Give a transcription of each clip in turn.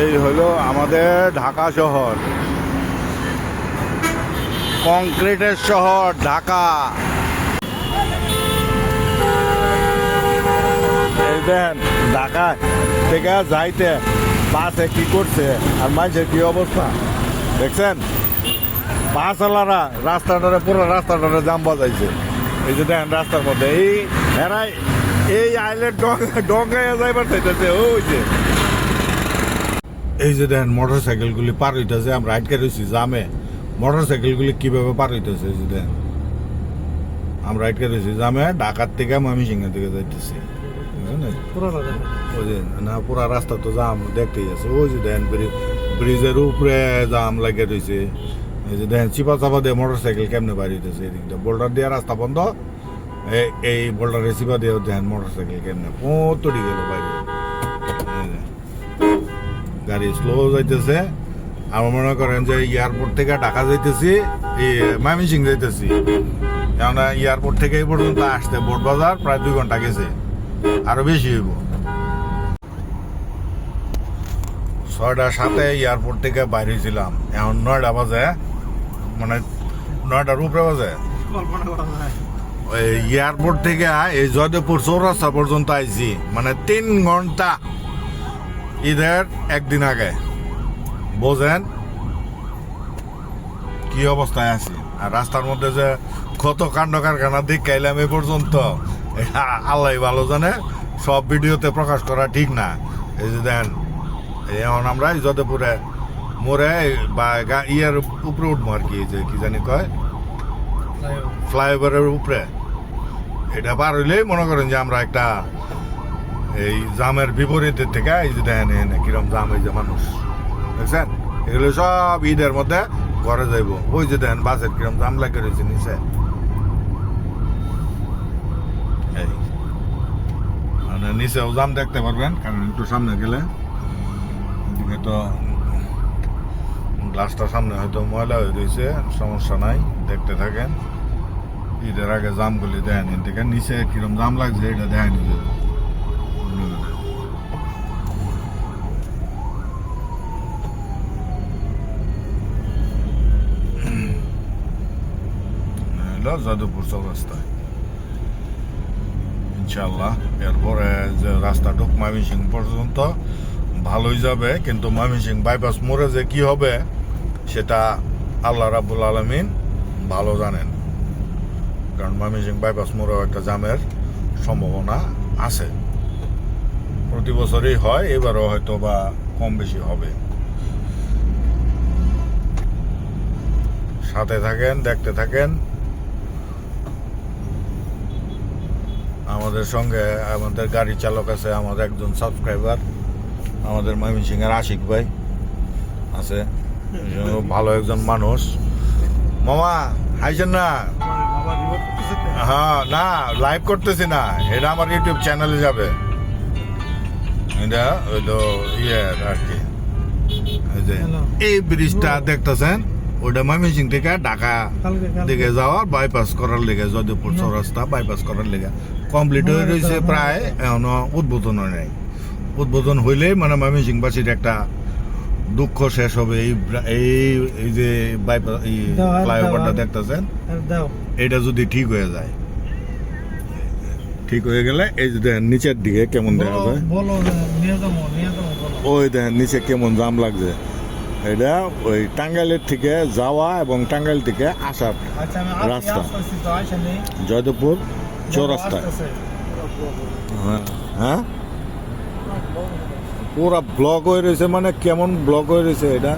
এই হলো আমাদের ঢাকা শহর, কংক্রিটের শহর ঢাকা। এই দেন ঢাকা থেকে যাইতে বাসে কি করছে আর মানুষের কি অবস্থা দেখছেন। বাসওয়ালারা রাস্তাটারে পুরো রাস্তাটারে জাম বাজাইছে। এই যে দেখেন রাস্তার মধ্যে এই হেরাই এই আইল্যান্ড ডঙ্গায় যাইবার চাইতেছে। ওই যে এই যে দেখেন মোটর সাইকেলগুলি পার হইতেছে, আমরা আটকে রয়েছি জামে। মোটর সাইকেলগুলি কিভাবে পার হইতেছে এই যে দেখেন, আমরা আটকে রয়েছি জামে। ঢাকার থেকে ময়মনসিংহের দিকে যাইতেছি। ওই যে না পুরা রাস্তা তো জাম দেখতেই আছে। ওই যে দেখেন ব্রিজের উপরে জাম লাগিয়ে রয়েছে। এই যে দেখেন চিপা চাপা দিয়ে মোটর সাইকেল কেমনে বাড়ি হইতেছে। এদিকটা বোল্ডার দিয়ে রাস্তা বন্ধ, এই বোল্ডারের চিপা দিয়ে দেখেন মোটর সাইকেল কেমনে পৌঁতড়ি গেল বাইরে। গাড়ি স্লো যাইতেছে। আমার মনে করেন যে এয়ারপোর্ট থেকে ঢাকা যাইতেছি, ময়মনসিং যাইতেছি। কেননা এয়ারপোর্ট থেকে এই পর্যন্ত আসতে বোট বাজার প্রায় 2 ঘন্টা গেছে, আরো বেশি হইব। 6টার সাথে এয়ারপোর্ট থেকে বাইরে হয়েছিলাম, এখন 9টা বাজে, মানে 9টার উপরে বাজে। এয়ারপোর্ট থেকে এই জয়দেবপুর চৌরাস্তা পর্যন্ত আইছি, মানে 3 ঘন্টা ঈদের একদিন আগে। বোঝেন কি অবস্থায় আছি। আর রাস্তার মধ্যে যে কত কাণ্ড কারখানা দেখাইলাম এ পর্যন্ত, আল্লাহ ভালো জানে। সব ভিডিওতে প্রকাশ করা ঠিক না। এই যে দেখেন এখন আমরা যদেপুরে মোড়ে বা ইয়ার উপরে উঠবো আর কি, যে কি জানি কয় ফ্লাইওভারের উপরে। এটা পার হইলেই মনে করেন যে আমরা একটা এই জামের বিপরীতের থেকে এই যে দেখেন কিরম জাম, এই যে মানুষ দেখছেন, এগুলো সব ঈদের মধ্যে ঘরে যাইব। ওই যে দেখেন বাসের কিরম জাম লাগে রয়েছে নিচে। এই মানে নিচেও জাম দেখতে পারবেন, কারণ একটু সামনে গেলে এদিকে তো গ্লাসটার সামনে হয়তো ময়লা হয়ে রয়েছে, সমস্যা নাই, দেখতে থাকেন। ঈদের আগে জামগুলি দেখেন, দেখেন নিচে কিরম জাম লাগছে এটা দেখেন। নিজে যাদবপুর চৌরাস্তায় ইনশাল্লাহ। এরপরে যে রাস্তাটুক ময়মনসিং পর্যন্ত ভালোই যাবে, কিন্তু ময়মনসিং বাইপাস মোড়ে যে কি হবে সেটা আল্লাহ রাব্বুল আলামিন ভালো জানেন। কারণ ময়মনসিং বাইপাস মোড়েও একটা জামের সম্ভাবনা আছে, প্রতি বছরই হয়, এবারও হয়তো বা কম বেশি হবে। সাথে থাকেন, দেখতে থাকেন। আমাদের সঙ্গে আমাদের গাড়ি চালক আছে, আমাদের একজন সাবস্ক্রাইবার, আমাদের ময়মনসিংহের আশিক ভাই আছে, ভালো একজন মানুষ। মামা হাইছেন না? হ্যাঁ, না লাইভ করতেছি না, এটা আমার ইউটিউব চ্যানেলে যাবে। এটা হইলো ইয়ের আর কি, এই ব্রিজটা দেখতেছেন, ওইটা ময়মনসিং থেকে ঢাকা দিকে যাওয়ার বাইপাস করার লেগে, যদিপুর চৌরাস্তা বাইপাস করার লেগে কমপ্লিট হয়ে রয়েছে প্রায়, এখনো উদ্বোধন হয় নাই। উদ্বোধন হইলেই মানে ময়মনসিংবাসীর একটা দুঃখ শেষ হবে। এই যে বাইপাস, এই ফ্লাইওভারটা দেখতেছেন, এটা যদি ঠিক হয়ে যায়, ঠিক হয়ে গেলে এই যে দেখেন নিচের দিকে কেমন দেখা যায়, ওই দেখেন নিচে কেমন জাম লাগছে। এটা ওই টাঙ্গাইলের থেকে যাওয়া এবং টাঙ্গাইল থেকে আসার রাস্তা, জয়দেবপুর চৌরাস্তায়। হ্যাঁ, পুরা ব্লক হয়ে রয়েছে, মানে কেমন ব্লক হয়ে রয়েছে এটা।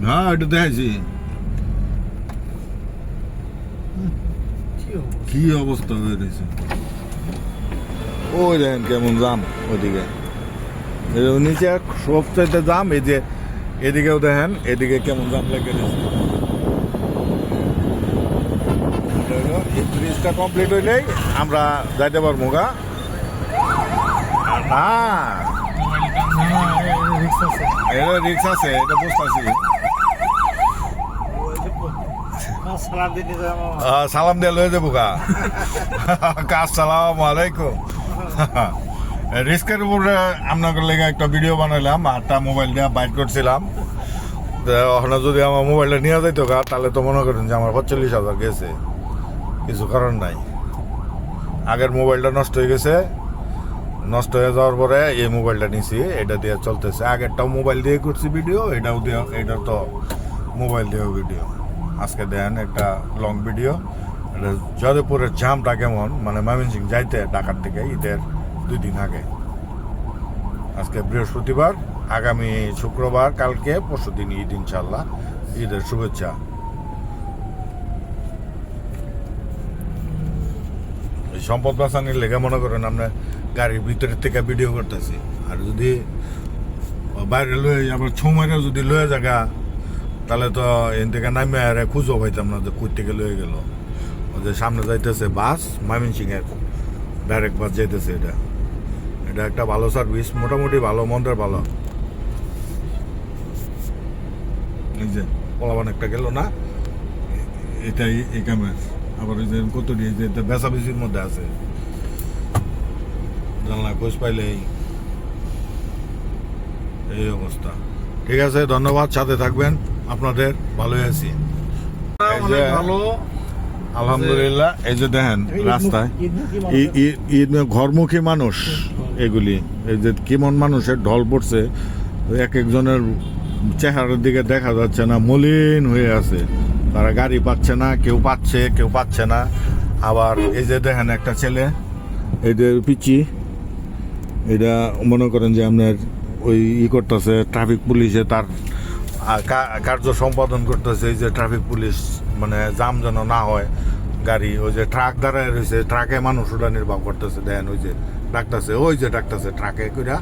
হ্যাঁ, এটা দেখেছি কি অবস্থা হয়ে রয়েছে। ওই দেখেন কেমন জাম ওইদিকে, নিচে সবচাইতে জাম। এই যে এদিকেও দেখেন, এদিকে কেমন জাম লেগে রয়েছে। এই ব্রিজটা কমপ্লিট হইলেই আমরা যাইতে পারবো গা। না আছে এটা রিক্স আছে, এটা বুঝতেছি। সালাম দিতে যাবো সালাম দিয়ে লয়ে যাবো গা। আসসালামু আলাইকুম। রিস্কের উপরে আপনাদের লেগে একটা ভিডিও বানাইলাম, আটটা মোবাইল দিয়ে বাইট করছিলাম। ওখানে যদি আমার মোবাইলটা নিয়ে যাইতো গা, তাহলে তো মনে করেন যে আমার 45,000 গেছে, কিছু কারণ নাই। আগের মোবাইলটা নষ্ট হয়ে গেছে, নষ্ট হয়ে যাওয়ার পরে এই মোবাইলটা নিছি, এটা দিয়ে চলতেছে। আগেরটাও মোবাইল দিয়ে করছি ভিডিও, এটাও দিয়ে, এটা তো মোবাইল দিয়েও ভিডিও। আজকে দেন একটা লং ভিডিও। এটা যাদবপুরের জামটা কেমন, মানে ময়মনসিংহ যাইতে ঢাকার থেকে ঈদের 2 দিন আগে। আজকে বৃহস্পতিবার, আগামী শুক্রবার, কালকে পরশুদিন ঈদ, ইনশাল্লাহ। ঈদের শুভেচ্ছা। এই সম্পদ বাঁচানোর লেগে মনে করেন আমরা গাড়ির ভিতরের থেকে ভিডিও করতেছি। আর যদি বাইরে লয়ে আবার ছুমারে যদি লয়ে জায়গা, তাহলে তো এন থেকে নামে আর খুঁজো পাইতাম না যে কই থেকে লয়ে গেল। ওদের সামনে যাইতেছে বাস, ময়মনসিংহের ডাইরেক্ট বাস যাইতেছে। এটা এটা একটা ভালো সার্ভিস, মোটামুটি ভালো, মন্দের ভালো। এই যে পোলাবান একটা গেল না, এটাই এই কামের। আবার ওই যে কত দিয়ে যে বেচাবেচির মধ্যে আছে, জানলা খোঁজ পাইলে এই অবস্থা। ঠিক আছে, ধন্যবাদ, সাথে থাকবেন আপনাদের। ভালোই আছি, এই যে ভালো আলহামদুলিল্লাহ। এই যে দেখেন রাস্তায় ঘরমুখী মানুষ, এগুলি এই যে কেমন মানুষের ঢল পড়ছে, এক একজনের চেহারার দিকে দেখা যাচ্ছে না, মলিন হয়ে আছে। তারা গাড়ি পাচ্ছে না, কেউ পাচ্ছে কেউ পাচ্ছে না। আবার এই যে দেখেন একটা ছেলে, এদের পিচি, এটা মনে করেন যে আপনার ওই করতেছে, ট্রাফিক পুলিশে তার কার্য সম্পাদন করতেছে। এই যে ট্রাফিক পুলিশ, মানে জাম যেন না হয় গাড়ি। ওই যে ট্রাক দাঁড়ায় রয়েছে, ট্রাকে মানুষ ওটা নির্বাহ করতেছে। দেখেন ওই যে ডাকতেছে, ওই যে ডাকতেছে ট্রাকে কইরা,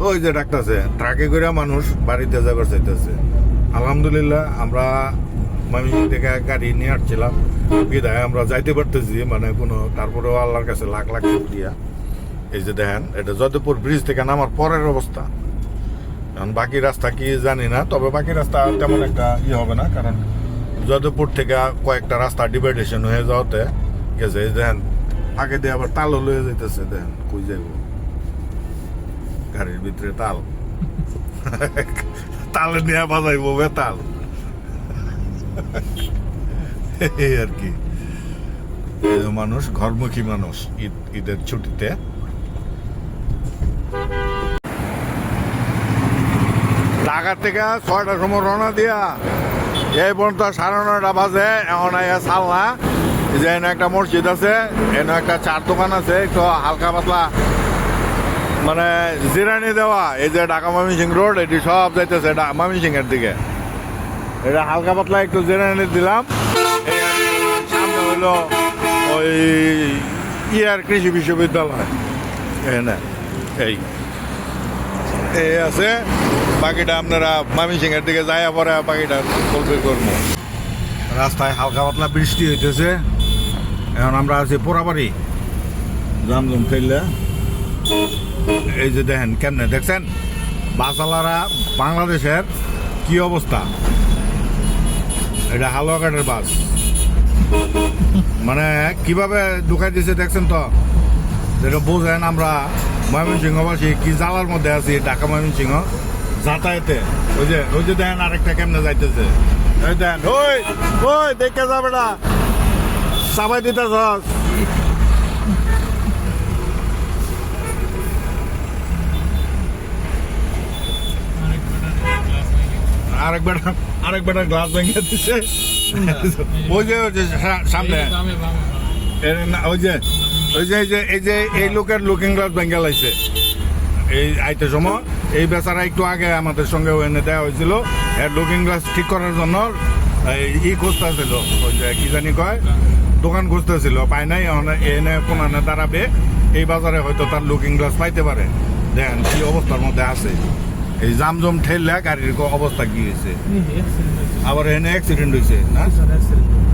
ওই যে ডাকতেছে ট্রাকে কইরা মানুষ বাড়িতে যাবার চাইতেছে। আলহামদুলিল্লাহ, আমরা ময়মনসিংহ থেকে গাড়ি নিয়ে আসছিলাম, বিদায় আমরা যাইতে পারতেছি, মানে কোনো, তারপরেও আল্লাহর কাছে লাখ লাখ শুকরিয়া। এই যে দেখেন, এটা যাদবপুর ব্রিজ থেকে নামার পরের অবস্থা। এখন বাকি রাস্তা কি জানি না, তবে বাকি রাস্তা তেমন একটা হবে না, কারণ যাদবপুর থেকে কয়েকটা রাস্তা ডিভাইডেশন হয়ে যাওয়াতে গেছে। এই দেখেন আগে দিয়ে আবার তালও লয়ে যাইতেছে, দেখেন কই যাইব গাড়ির ভিতরে তাল। তালে নিয়ে বাজাইবো বেতাল, এই আর কি। মানুষ ঘরমুখী মানুষ ঈদের ছুটিতে। ঢাকার থেকে 6টার সময় রওনা দিয়া এই পর্যন্ত 9:30 বাজে। এখন সালনা, যে এনে একটা মসজিদ আছে, এনে একটা চার দোকান আছে, একটু হালকা পাতলা মানে জিরানি দেওয়া। এই যে ঢাকা ময়মনসিংহ রোড, এটি সব যাইতেছে ময়মনসিংহের দিকে। এটা হালকা পাতলা একটু জিরানি দিলাম। সামনে হইলো ওই ইয়ার কৃষি বিশ্ববিদ্যালয়, এখানে এই আছে। বাকিটা আপনারা ময়মনসিংহের দিকে যাইয়া পরে বাকিটা কলপি করবো। রাস্তায় হালকা পাতলা বৃষ্টি হইতেছে। এখন আমরা আছি পোড়াবাড়ি, জামজম খেললে। এই যে দেখেন কেমনে, দেখছেন বাসওয়ালারা বাংলাদেশের কি অবস্থা। এটা হালুয়াঘাটের বাস, মানে কিভাবে ঢুকাই দিছে দেখছেন তো। যেটা বোঝেন আমরা ময়মনসিংহবাসী কি জ্বালার মধ্যে আছি। ঢাকা ময়মনসিংহ যাতায়াতে ওই যে দেখেন আরেকটা কেমনে যাইতেছে। ওই দেখেন, ওই ওই দেখে যাবে না, চাপাই দিতেছ। আরেকবার গ্লাস ভেঙে দিচ্ছে। ওই যে সামনে এই লোকের লুকিং গ্লাস ভেঙে লাইছে। এই আইতে সময় এই বেচারা একটু আগে আমাদের সঙ্গে এনে দেওয়া হয়েছিল, এর লুকিং গ্লাস ঠিক করার জন্য খুঁজতেছিল। ওই যে কি জানি কয়, দোকান খুঁজতেছিল, পায় নাই। এনে কোনানে দাঁড়াবে, এই বাজারে হয়তো তার লুকিং গ্লাস পাইতে পারে। দেখেন কি অবস্থার মধ্যে আছে। এই জামজম ঠেললে গাড়ির অবস্থা কি হয়েছে। আবার এনে অ্যাক্সিডেন্ট হয়েছে না,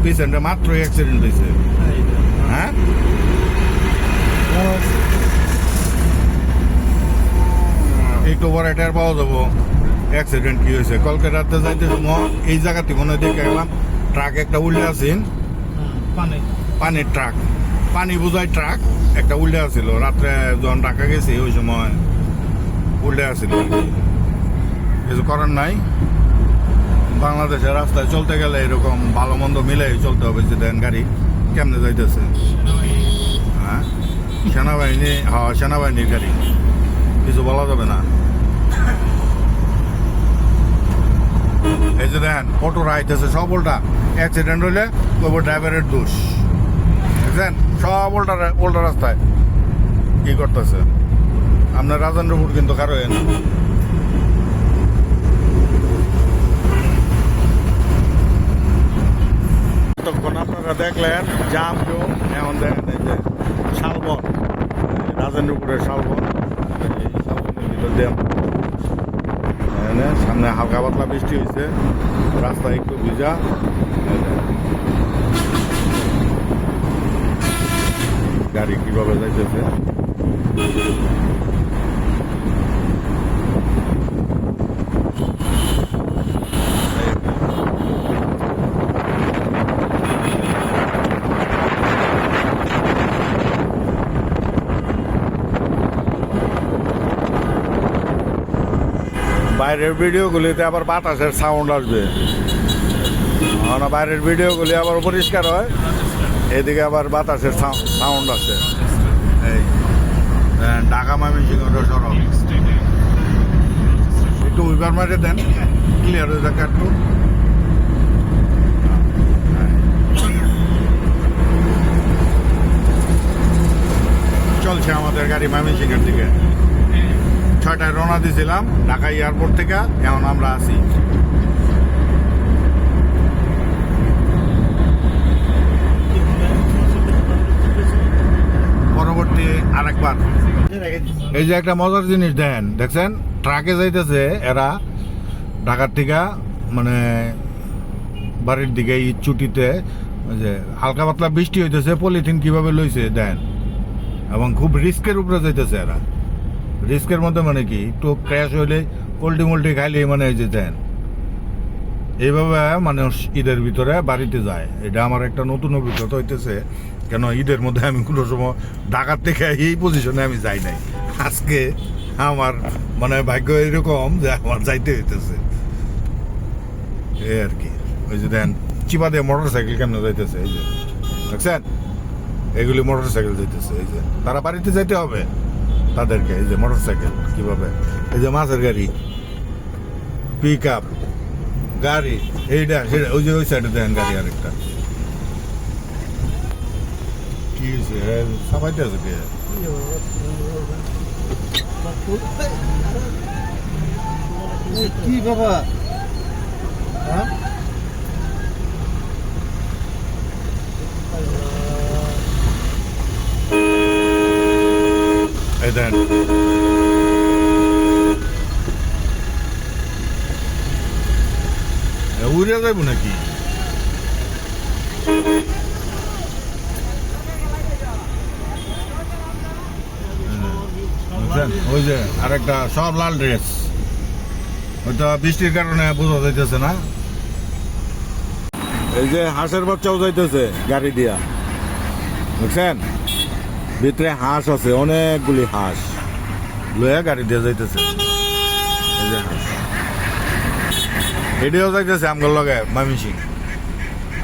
পিছনে মাত্রই অ্যাক্সিডেন্ট হয়েছে। হ্যাঁ, একটু পরে টের পাওয়া যাবো। অ্যাক্সিডেন্ট কি হয়েছে কলকাতাতে যাইতে সময় এই জায়গাতে মনে হয় দেখে গেলাম ট্রাক একটা উল্টে আছেন পানি পানির ট্রাক পানি বোঝাই ট্রাক একটা উল্টে আছিল রাত্রে যখন ঢাকা গেছে ওই সময় উল্টে আছিল আর কি। কিছু করার নাই বাংলাদেশের রাস্তায় চলতে গেলে এরকম ভালো মন্দ মিলে চলতে হবে যে দেন গাড়ি কেমনে যাইতেছে হ্যাঁ সেনাবাহিনীর গাড়ি কিছু বলা যাবে না। এই যে দেখেন অটোরা আইতেছে সব উল্টা অ্যাক্সিডেন্ট হইলে ওই ড্রাইভারের দোষ বুঝছেন সব উল্টা রাস্তায় কি করতেছে আপনার রাজেন্দ্রপুর কিন্তু কারো না তখন আপনারা দেখলেন জাম জুম এখন দেখেন এই যে শালবন রাজেন্দ্রপুরের শালবন এই শালবনের ভিতর দিয়ে সামনে হালকা পাতলা বৃষ্টি হয়েছে রাস্তা একটু ভিজা গাড়ি কিভাবে যাইতেছে বাইরের ভিডিওগুলিতে আবার বাতাসের সাউন্ড আসবে না বাইরের ভিডিওগুলি আবার পরিষ্কার হয় এদিকে আবার বাতাসের সাউন্ড আছে এই ঢাকা ময়মনসিংহ সড়ক একটু উইবার মারে দেন ক্লিয়ার হয়ে যাক একটু চলছে আমাদের গাড়ি ময়মনসিংহের দিকে 6টায় রওনা দিয়েছিলাম ঢাকা এয়ারপোর্ট থেকে এখন আমরা আছি পরবর্তী আরেকবার এই যে একটা মজার জিনিস দেখছেন ট্রাকে যাইতেছে এরা ঢাকার থেকে মানে বাড়ির দিকে এই ছুটিতে যে হালকা পাতলা বৃষ্টি হইতেছে পলিথিন কিভাবে লইছে দেন এবং খুব রিস্কের উপরে যাইতেছে এরা রিস্কের মধ্যে মানে কি একটু ক্র্যাশ হইলে পোল্ট্রি মোল্ট্রি খাইলে মানে এই যে দেন এইভাবে মানুষ ঈদের ভিতরে বাড়িতে যায় এটা আমার একটা নতুন অভিজ্ঞতা হইতেছে কেন ঈদের মধ্যে আমি কোনো সময় ঢাকার থেকে এই পজিশনে আমি যাই নাই আজকে আমার মানে ভাগ্য এরকম যে আমার যাইতে হইতেছে এই আর কি ওই যে দেন চিপা দিয়ে মোটর সাইকেল কেমন যাইতেছে এই যে দেখছেন এগুলি মোটর সাইকেল যাইতেছে এই যে তারা বাড়িতে যাইতে হবে তাদেরকে এই যে মোটর সাইকেল কিভাবে এই যে মাছের গাড়ি পিক আপ গাড়ি এইটা সেটা ওই যে ওই সাইডে দেখেন গাড়ি আরেকটা কি হয়েছে সাবাইতে আছে কে কি বাবা হ্যাঁ এই দেখেন উড়ে যাইব নাকি ওই যে আরেকটা সব লাল ড্রেস ওইটা বৃষ্টির কারণে বোঝা যাইতেছে না এই যে হাঁসের বাচ্চাও যাইতেছে গাড়ি দিয়া বুঝছেন ভিতরে হাঁস আছে অনেকগুলি হাঁস লইয়া গাড়ি দিয়ে যাইতেছে এই যে হাঁস এটিও যাইতেছে আমগর লগে ময়মনসিংহ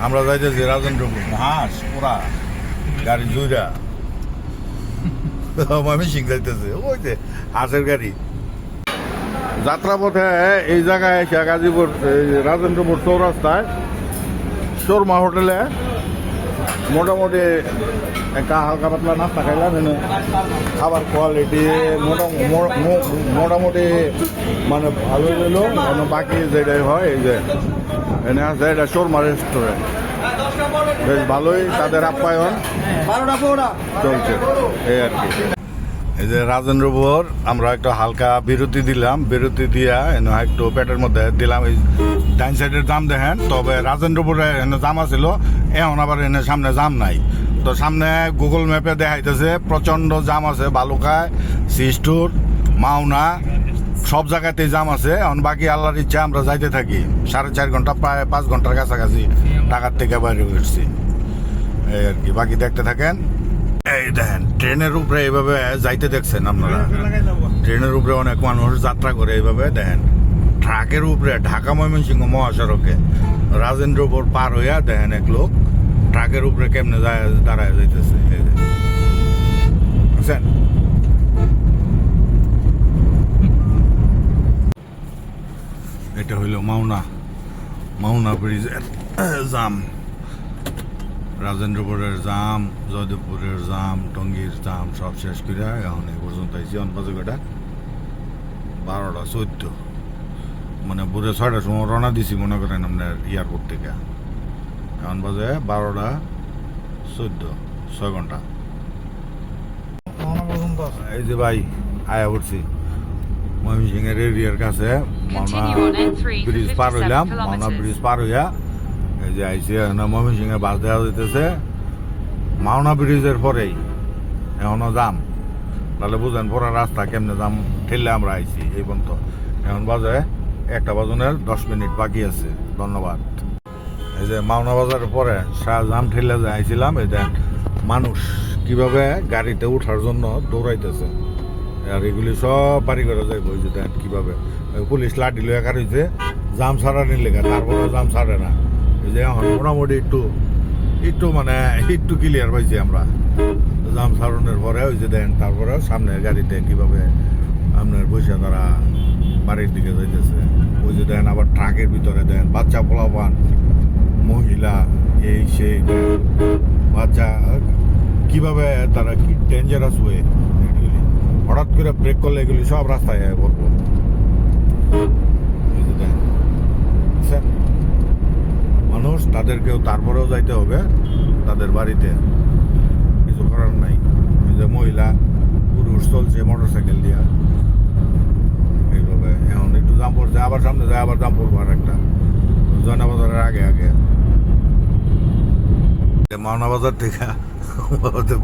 আমরা যাইতেছি রাজেন্দ্রপুর হাঁস পুরা গাড়ি জুইরা ময়মনসিংহ যাইতেছে ওই যে হাঁসের গাড়ি যাত্রাপথে এই জায়গায় এসে গাজীপুর রাজেন্দ্রপুর চৌরাস্তায় শর্মা হোটেলে মোটামুটি একটা হালকা পাতলা নাস্তা খাইলাম এনে খাবার কোয়ালিটি মোটামুটি মানে ভালোই রইল মানে বাকি যেটাই হয় এই যে এনে আছে এটা শর্মা রেস্টুরেন্ট বেশ ভালোই তাদের আপ্যায়ন চলছে এই আর কি এই যে রাজেন্দ্রপুর আমরা একটা হালকা বিরতি দিলাম বিরতি দিয়া এনে একটু পেটের মধ্যে দিলাম এই ডাইন সাইডের জাম দেখেন তবে রাজেন্দ্রপুরে এনে জাম আছিল এখন আবার এনে সামনে জাম নাই তো সামনে গুগল ম্যাপে দেখাইতেছে প্রচণ্ড জাম আছে বালুকায় সিস্টুর মাওনা সব জায়গাতে জাম আছে। এখন বাকি আল্লাহর ইচ্ছা আমরা যাইতে থাকি। 4.5 ঘন্টা, প্রায় 5 ঘন্টার কাছাকাছি ঢাকার থেকে বাইরে উঠছি, এই আর কি। বাকি দেখতে থাকেন। এই দেখেন ট্রেনের উপরে এইভাবে যাইতে দেখছেন আপনারা, ট্রেনের উপরে অনেক মানুষ যাত্রা করে এইভাবে দেখেন। ট্রাকের উপরে ঢাকা ময়মনসিংহ মহাসড়কে রাজেন্দ্রপুর পার হইয়া দেখেন এক লোক ট্রাকের উপরে কেমনে দাঁড়ায় যাইতেছে, এই যে বুঝছেন। এটা হইল মাওনা ব্রিজের জাম, রাজেন্দ্রপুরের জাম, জয়দেবপুরের জাম, টঙ্গীর জাম সব শেষ করে এখন এই পর্যন্ত আইসি। বাজে কটা 12:14, মানে ভোরে 6টার সময় রওনা দিছি মনে করেন আপনার এয়ারপোর্ট থেকে। এখন বাজে 12:14, 6 ঘন্টা। এই যে ভাই আয়া উঠছি ময়মনসিংহের এরিয়ার কাছে, মাওনা ব্রিজ পার হইলাম। মাওনা ব্রিজ পার হইয়া এই যে আইসি ময়মনসিংহে বাস দেওয়া যেতেছে। মাওনা ব্রিজের পরেই এখনো জাম, তাহলে বুঝেন পুরা রাস্তা কেমনে জাম ঠেললে আমরা আইছি এই পর্যন্ত। এখন বাজে 1টা বাজনের 10 মিনিট বাকি আছে। ধন্যবাদ। এই যে মাওনা বাজারের পরে জাম ঠেলে যে আইছিলাম, এই দেন মানুষ কিভাবে গাড়িতে উঠার জন্য দৌড়াইতেছে, আর এগুলি সব বাড়ি করে যাইব। ওই যে দেন কিভাবে পুলিশ লাঠি লইয়া কাটিছে জাম ছাড়ানির লেখা, তারপরে জাম ছাড়ে না। এই যে এখন মোটামুটি একটু মানে একটু ক্লিয়ার পাইছি আমরা জাম ছাড়ানোর পরে। ওই যে দেন তারপরে সামনে গাড়িতে কিভাবে আপনার বসে তারা বাড়ির দিকে যাইতেছে। ওই যে দেন আবার ট্রাকের ভিতরে দেন বাচ্চা পোলাপান, মহিলা, এই সেই বাচ্চা কিভাবে তারা কি ডেঞ্জারাস ওয়ে, হঠাৎ করে ব্রেক করলে এগুলি সব রাস্তায় পড়বো। মানুষ তাদেরকেও তারপরেও যাইতে হবে তাদের বাড়িতে, কিছু করার নাই। এই যে মহিলা পুরুষ চলছে মোটর সাইকেল দিয়া এইভাবে। এখন একটু জাম পড়ছে, আবার সামনে যায় আবার জাম পড়বো আর একটা জয়না বাজারের আগে আগে। মাওনা বাজার থেকে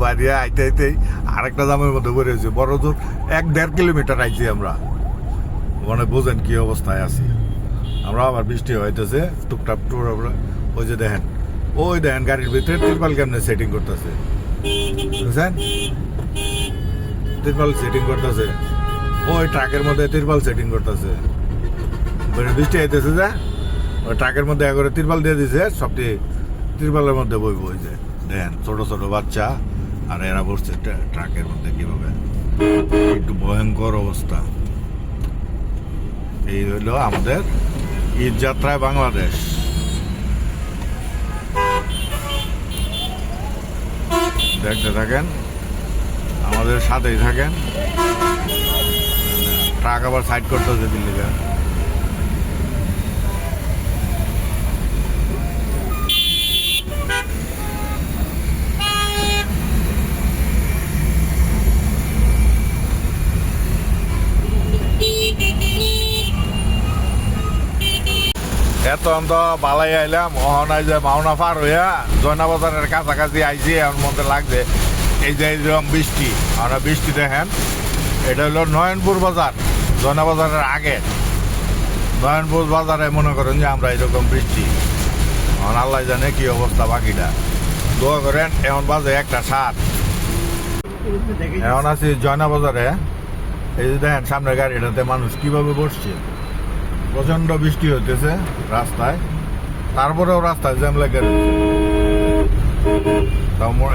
বাড়ি আইতে আইতেই আরেকটা জামের মধ্যে পড়ে হয়েছে। বড় দূর 1-1.5 কিলোমিটার আইছি আমরা, মানে বুঝেন কি অবস্থায় আছি আমরা। আবার বৃষ্টি হইতেছে টুকটাপ টুকটাপ। ওই যে দেখেন, ওই দেখেন গাড়ির ভিতরে তিরপাল কেমনে সেটিং করতেছে, বুঝছেন? তিরপাল সেটিং করতেছে, ওই ট্রাকের মধ্যে তিরপাল সেটিং করতেছে। বৃষ্টি হইতেছে যে ওই ট্রাকের মধ্যে একবারে তিরপাল দিয়ে দিছে, সবটি তিরপালের মধ্যে বইব। ওই যে দেখেন ছোট ছোট বাচ্চা আর এরা বসছে ট্রাকের মধ্যে কিভাবে, একটু ভয়ঙ্কর অবস্থা। এই হইল আমাদের ঈদ যাত্রায় বাংলাদেশ। দেখতে থাকেন, আমাদের সাথেই থাকেন। ট্রাক আবার সাইড করতে হচ্ছে দিল্লিতে। এত তো বালাই আইলাম, অহনায় যে মাওনা পার হইয়া জয়না বাজারের কাছাকাছি আইছি। এর মধ্যে লাগছে এই যে এইরকম বৃষ্টি, আমরা বৃষ্টি দেখেন। এটা হলো নয়নপুর বাজার, জয়না বাজারের আগে নয়নপুর বাজারে মনে করেন যে আমরা এরকম বৃষ্টি। এখন আল্লাহ জানে কি অবস্থা বাকিটা, দোয়া করেন। এখন বাজে 1:07, এখন আছি জয়না বাজারে। এই যে দেখেন সামনে গাড়িটাতে মানুষ কিভাবে বসছে, প্রচন্ড বৃষ্টি হইতেছে রাস্তায়, তারপরেও রাস্তায় জ্যাম লেগে রয়েছে।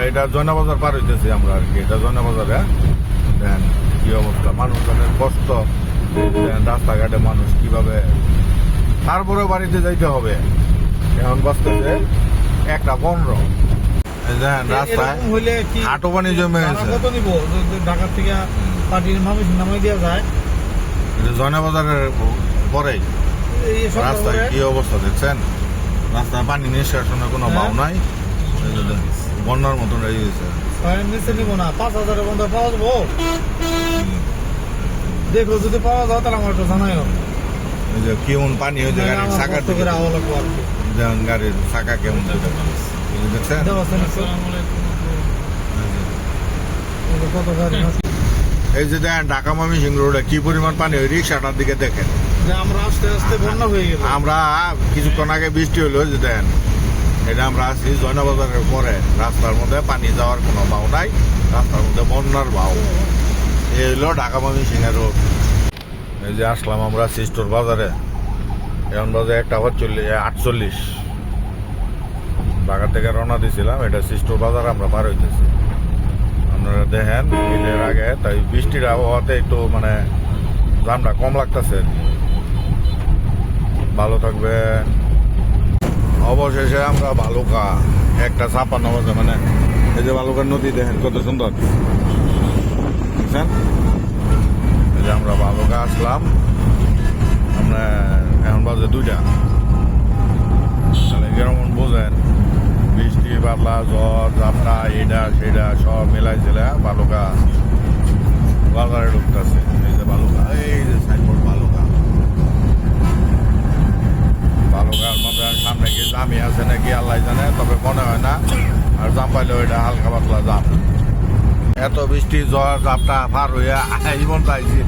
এটা জয়না বাজার পার হইতেছি আমরা আর কি। এটা জয়না বাজারে দেখেন কি অবস্থা, মানুষজনের কষ্ট, রাস্তাঘাটে মানুষ কিভাবে। তারপরেও বাড়িতে যাইতে হবে। এখন বাঁচতেছে 1:15। দেখেন রাস্তায় হাঁটু পানি জমে গেছে। ঢাকা থেকে পার্টির মানুষ নামাই দেওয়া যায় জয়না বাজারের পরেই রাস্তায় কি অবস্থা দেখছেন। রাস্তায় পানি নিষ্কাশনের কোনো ভাব নাই, বন্যার মতন রয়ে গেছে। নিব না, 5,000 বন্ধ পাওয়া যাবো। দেখো যদি পাওয়া যায় তাহলে আমার একটা জানাইও। ওই যে কেমন পানি হয়েছে গাড়ির চাকার দিকে, যেমন গাড়ির চাকা কেমন দেখছেন। কত গাড়ি এই যে দেখেন ঢাকা ময়মনসিংহ রোডে কি পরিমাণ পানি, ওই রিক্সাটার দিকে দেখেন। যে আমরা আস্তে আস্তে বন্যা হয়ে গেল। আমরা কিছুক্ষণ আগে বৃষ্টি হলো, যে দেখেন এটা আমরা আছি জয়নাবাজারের পরে, রাস্তার মধ্যে পানি যাওয়ার কোনো ভাও নাই, রাস্তার মধ্যে বন্যার ভাও। এই হলো ঢাকা ময়মনসিংহের রোড। এই যে আসলাম আমরা সিস্টোর বাজারে, এখন বাজে 1:48। ঢাকা থেকে রওনা দিয়েছিলাম, এটা সিস্টোর বাজার আমরা পার হইতেছি। আপনারা দেখেন ঈদের আগে তাই বৃষ্টির আবহাওয়াতে একটু মানে দামটা কম লাগতেছে। ভালো থাকবে। অবশেষে আমরা বালুকা 1:56 বাজে, মানে এই যে বালুকার নদী দেখেন কত সুন্দর, বুঝছেন? এই যে আমরা বালুকা আসলাম, আমরা এখন বাজে 2টা। তাহলে কেমন বোঝেন, বৃষ্টি বাদলা ঝড় ঝাপটা এটা সেটা সব মিলাই ছিল বালুকা বাজারে ঢুকতেছে। এই যে বালুকা, এই যে সাইনবোর্ড বালুকা। বালুকার মধ্যে সামনে কি জামি আছে নাকি আল্লাহ জানে, তবে মনে হয় না। আর জাম পাইলে ওইটা হালকা পাতলা জাম। এত বৃষ্টি ঝড় ঝাপটা পার হইয়া ইমন চাইছি,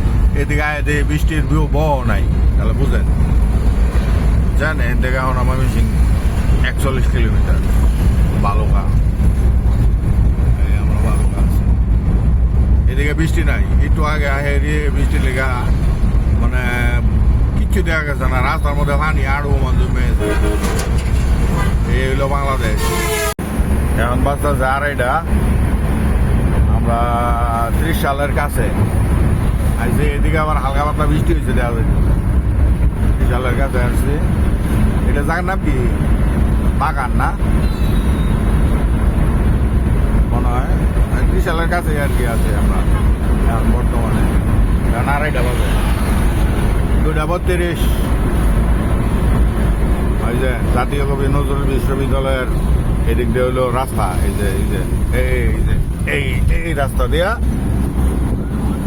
এদিকে আয় দিয়ে বৃষ্টির ভিউ বহ নাই। তাহলে বুঝেন জানেন, এর থেকে এখন আমার মিশিং 41 কিলোমিটার বালুকা। এই আমরা বালুকা আছি, এদিকে বৃষ্টি নাই। একটু আগে আহে বৃষ্টি লেগা মানে কিচ্ছু দেখা গেছে না, রাস্তার মধ্যে পানি আরো জমে গেছে। এই হইলো বাংলাদেশ। এখন বাজতেছে 2:30। আমরা 30 সালের কাছে আইসি, এদিকে আবার হালকা পাতলা বৃষ্টি হয়েছে দেখা যায়। 30 সালের কাছে আসছি। এটা জায়গার নাম কি? বাগান না মনে হয়, 30 সালের কাছে আর কি আছে আমরা এখন বর্তমানে। এখন 2:30 বাজে, 2:32। এই যে জাতীয় কবি নজরুল বিশ্ববিদ্যালয়ের এদিক দিয়ে হইলো রাস্তা। এই যে এই রাস্তা দিয়া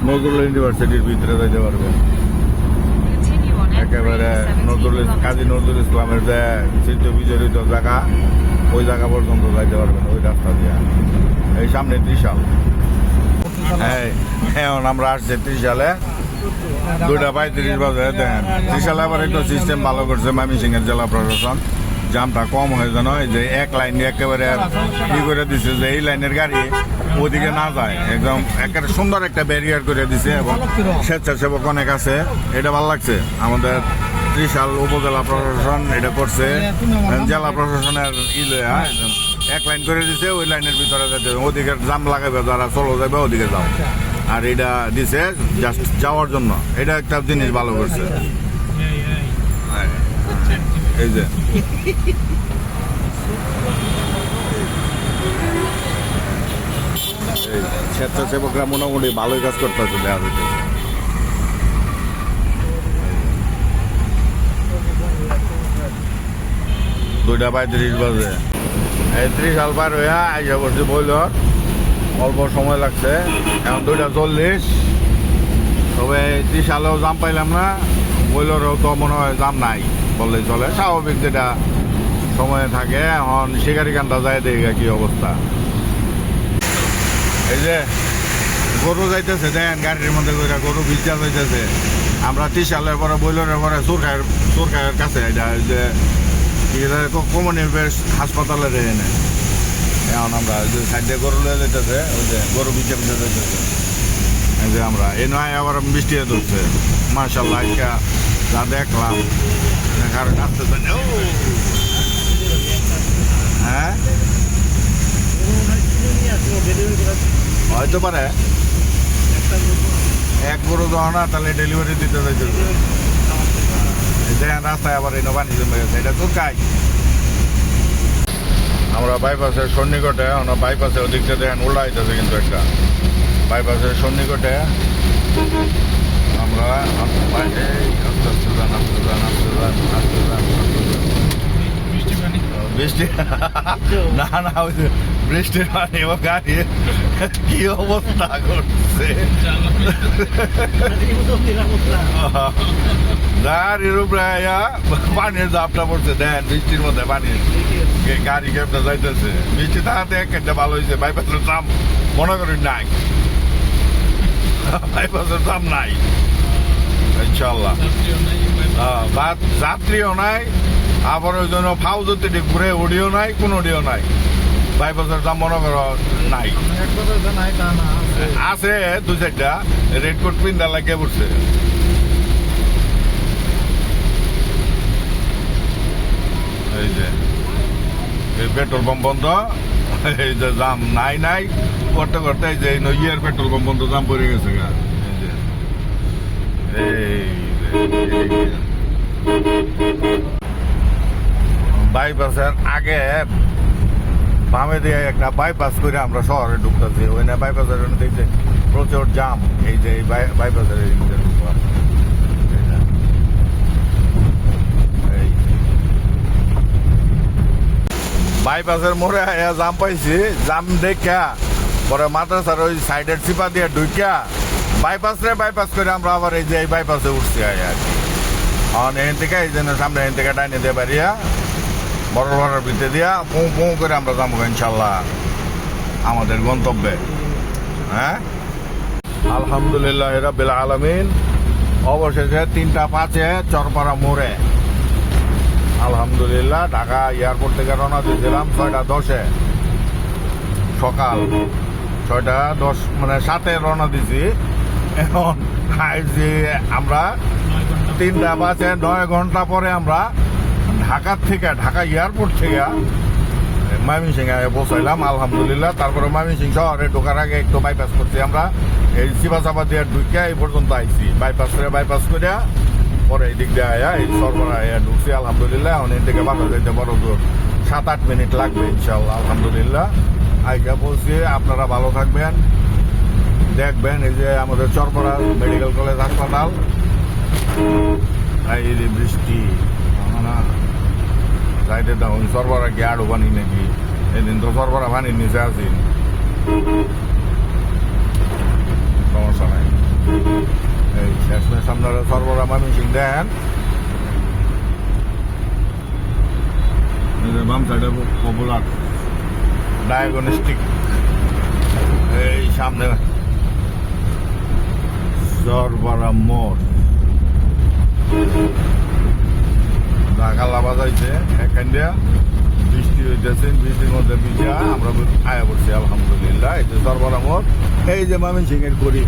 নজরুল ইউনিভার্সিটির ভিতরে যাইতে পারবে। একেবারে কাজী নজরুল ইসলামের যে স্মৃতি বিজড়িত জায়গা, ওই জায়গা পর্যন্ত যাইতে পারবেন ওই রাস্তা দিয়া। এই সামনে ত্রিশাল। এখন আমরা আসছি ত্রিশালে, 2:35 বাজে। দেখেন ত্রিশালে আবার একটু সিস্টেম ভালো করছে ময়মনসিংহের জেলা প্রশাসন, জামটা কম হয়ে যেন। এই যে এক লাইন একেবারে কি করে দিছে যে এই লাইনের গাড়ি ওদিকে না যায়, একদম একেবারে সুন্দর একটা ব্যারিয়ার করে দিছে। এবং স্বেচ্ছাসেবক অনেক আছে, এটা ভালো লাগছে। আমাদের ত্রিশাল উপজেলা প্রশাসন এটা করছে, জেলা প্রশাসনের এক লাইন করে দিছে, ওই লাইনের ভিতরে যেতে ওদিকে জাম লাগাবে, যারা চলো যাবে ওদিকে যাও। আর এটা দিছে জাস্ট যাওয়ার জন্য, এটা একটা জিনিস ভালো করছে। এই যে স্বেচ্ছাসেবকরা মোটামুটি ভালোই কাজ করতেছে দেখা যাচ্ছে। 2:35 বাজে। এই 30 সাল পার হইয়া আইসা করছি বইলর, অল্প সময় লাগছে। এখন 2:40। তবে 30 সালেও জাম পাইলাম না, বইলরেও তো মনে হয় জাম নাই বললেই চলে, স্বাভাবিক যেটা সময়ে থাকে। এখন শিকারিকান্দা যায় দেখে কি অবস্থা। এই যে গরু যাইতেছে, দেন গাড়ির মধ্যে করে গরু ভিজা যাইতেছে। আমরা 30 সালের পরে বইলরের পরে সুরখায়ের কাছে এটা যে কমনি হাসপাতালের এনে এখন আমরা যে সাইডে গরু লয়ে যাইতেছে, ওই যে গরু ভিজা যাইতেছে। এই যে আমরা এই নয় আবার বৃষ্টি ধরছে। মাশাআল্লাহ আজকে যা দেখলাম, দেখার কাছে হ্যাঁ হয়তো পারে এক গরু দেওয়া না, তাহলে ডেলিভারি দিতে যাইতেছে। দেখেন রাস্তায় আবার এই পানি জমে গেছে, এটা তো কাজ। আমরা বাইপাসের সন্নিকটে, আমরা বাইপাসে ওদিকটা দেখেন উল্টা হইতেছে, কিন্তু একটা বাইপাসের সন্নিকটে আমরা বৃষ্টি না না বৃষ্টির পানি ও গাড়ি কি অবস্থা করছে, গাড়ির উপরে পানির জাপটা পড়ছে। দেন বৃষ্টির মধ্যে পানি গাড়ি কেমটা যাইতেছে। বৃষ্টি থাকাতে একটা ভালো হয়েছে, বাইপাসের দাম মনে করি নাই। বাইপাসের দাম নাই ইনশাল্লাহ। যাত্রীও নাই, আবার ওই জন্য ফাউজতে ঘুরে ওডিও নাই, কোন ওডিও নাই। বাইপাসের দাম মনে করো নাই, এক কথা যে নাই তা না, আছে। আছে দু চারটা রেড কোট পিন্দা লাগে পড়ছে। এই যে এই পেট্রোল পাম্প বন্ধ, এই যে জাম নাই নাই করতে করতে এই যে ইয়ের পেট্রোল পাম্প বন্ধ, জাম পড়ে গেছে গা। এই যে বাইপাসের আগে বামে দিয়ে একটা বাইপাস করে আমরা শহরে ঢুকতেছি, ওই না বাইপাসের দেখছে প্রচুর জাম। এই যে বাইপাসের বাইপাসের মোড়ে জাম পাইছি, জাম দেখা পরে মাদ্রাসার ওই সাইডের চিপা দিয়ে ঢুকিয়া বাইপাস করে আমরা আবার এই যে এই বাইপাসে উঠছি আর কি। এখান থেকে এই জন্য সামনে এখান থেকে ডাইনে দিয়ে বাড়িয়া বড় ভিতরে দিয়া পুঁ পুঁ করে আমরা যাবো ইনশাল্লাহ আমাদের গন্তব্যে। হ্যাঁ, আলহামদুলিল্লাহ রাব্বিল আলামিন। অবশেষে 3:05 চরপাড়া মোড়ে আলহামদুলিল্লাহ ঢাকা এয়ারপোর্ট থেকে রওনা দিয়েছিলাম 6:10 সকাল 6:10 মানে 7 রওনা দিছি। এখন আইছি আমরা 3:05 9 ঘন্টা পরে আমরা ঢাকা এয়ারপোর্ট থেকে ময়মনসিংহে পৌঁছাইলাম আলহামদুলিল্লাহ। তারপরে ময়মনসিংহ শহরে ঢোকার আগে একটু বাইপাস করছি আমরা, এই চিপা দিয়ে ঢুকে এই পর্যন্ত আইছি। বাইপাস করে পরে এই দিক দিয়ে আয়া এই সরবরাহ ঢুকছি আলহামদুলিল্লাহ। এখন এই থেকে বাসা যাইতে বড় দূর 7-8 মিনিট লাগবে ইনশাল্লাহ আলহামদুলিল্লাহ। আইকা বলছি আপনারা ভালো থাকবেন, দেখবেন এই যে আমাদের চরপাড়া মেডিকেল কলেজ হাসপাতাল। এই যে বৃষ্টি না যাইতে দাও, সরবরাহ কি আরো পানি নাকি? এদিন তো সরবরাহ পানির নিচে আছি, সমস্যা নাই। এই শেষমেশ আপনারা সরবরাহ ময়মনসিংহ দেন। বাম সাইডে পপুলার ডায়াগনস্টিক, এই সামনে সরবরাহ মোড়। ঢাকা লাভা যাইছে এখান দিয়া বৃষ্টি হইতেছে, বৃষ্টির মধ্যে ভিজা আমরা আয়া পড়ছি আলহামদুলিল্লাহ। এই যে সরবরাহ মোড়, এই যে ময়মনসিংহের গড়ি।